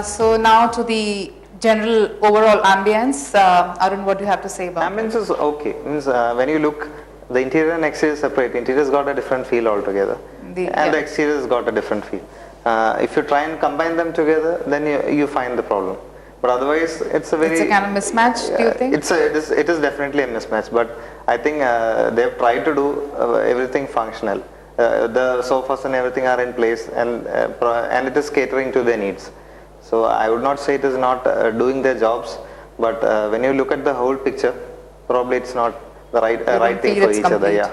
So now to the general overall ambience. Arun, what do you have to say about it? Ambience is okay. Means when you look, the interior and exterior is separate. Interior's got a different feel altogether, the exterior's got a different feel. If you try and combine them together, then you find the problem. But otherwise, it's a kind of mismatch. Do you think? It is definitely a mismatch. But I think they've tried to do everything functional. The sofas and everything are in place, and it is catering to their needs. So I would not say it is not doing their jobs, but when you look at the whole picture, probably it's not the right thing for each other. Yeah.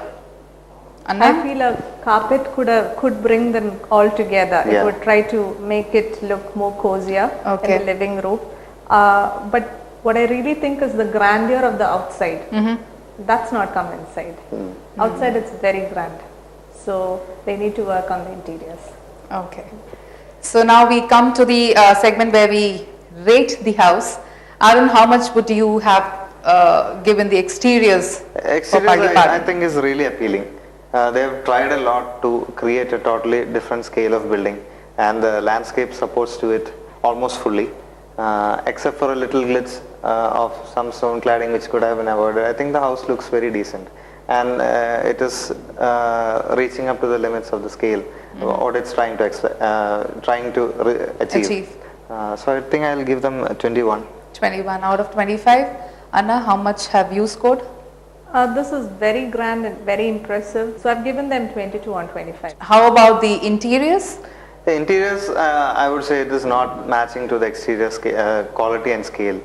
And I feel a carpet could bring them all together. It would try to make it look more cozier in the living room. But what I really think is the grandeur of the outside. That's not come inside. Outside it's very grand. So they need to work on the interiors. Okay. So now we come to the segment where we rate the house. Arun, how much would you have given the exteriors? Exteriors I think is really appealing. They have tried a lot to create a totally different scale of building, and the landscape supports to it almost fully, except for a little glitch of some stone cladding which could have been avoided. I think the house looks very decent, and it is reaching up to the limits of the scale what it's trying to achieve. So I think I'll give them 21. 21 out of 25. Anna, how much have you scored? This is very grand and very impressive. So I've given them 22 on 25. How about the interiors? The interiors, I would say it is not matching to the exterior quality and scale.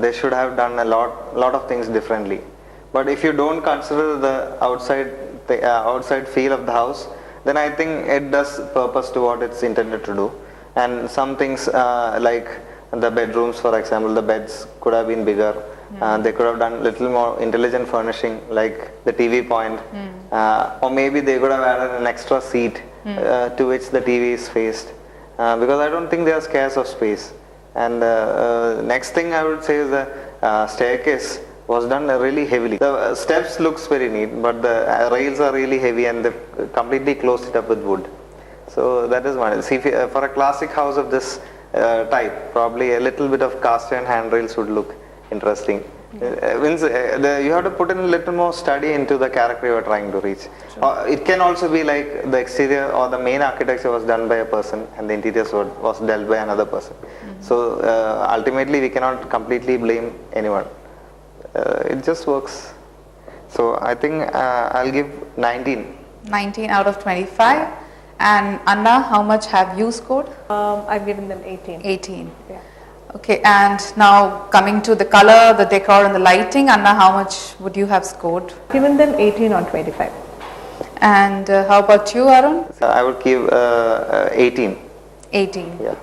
They should have done a lot of things differently. But if you don't consider the outside feel of the house, then I think it does purpose to what it's intended to do. And some things like the bedrooms, for example, the beds could have been bigger. They could have done little more intelligent furnishing, like the TV point, or maybe they could have added an extra seat to which the TV is faced, because I don't think they are scarce of space. And next thing I would say is the staircase was done really heavily. The steps looks very neat, but the rails are really heavy, and they completely closed it up with wood. So that is one. See, for a classic house of this type, probably a little bit of cast iron handrails would look interesting. You have to put in a little more study into the character you are trying to reach. It can also be like the exterior or the main architecture was done by a person and the interior was dealt by another person. So ultimately we cannot completely blame anyone. It just works. So I think I'll give 19. 19 out of 25. And Anna, how much have you scored? I've given them 18. 18. Yeah. Okay, and now coming to the color, the decor and the lighting, Anna, how much would you have scored? Given them 18 on 25. And how about you, Arun? I would give 18. 18. Yeah.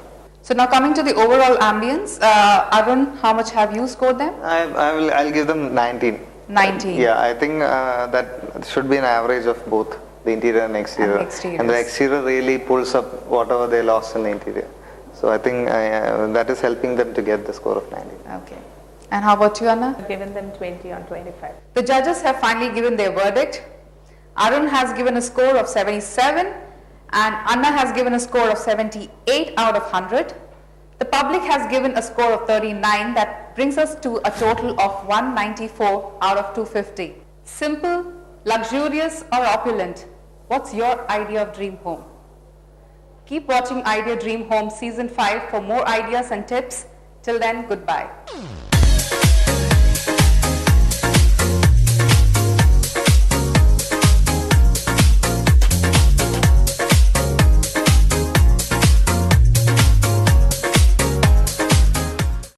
So now coming to the overall ambience, Arun, how much have you scored them? I'll give them 19. 19. Yeah, I think that should be an average of both the interior and exterior. And the exterior really pulls up whatever they lost in the interior. So I think that is helping them to get the score of 19. Okay. And how about you, Anna? I've given them 20 on 25. The judges have finally given their verdict. Arun has given a score of 77 and Anna has given a score of 78 out of 100. The public has given a score of 39. That brings us to a total of 194 out of 250. Simple, luxurious or opulent? What's your idea of dream home? Keep watching Idea Dream Home Season 5 for more ideas and tips. Till then, goodbye.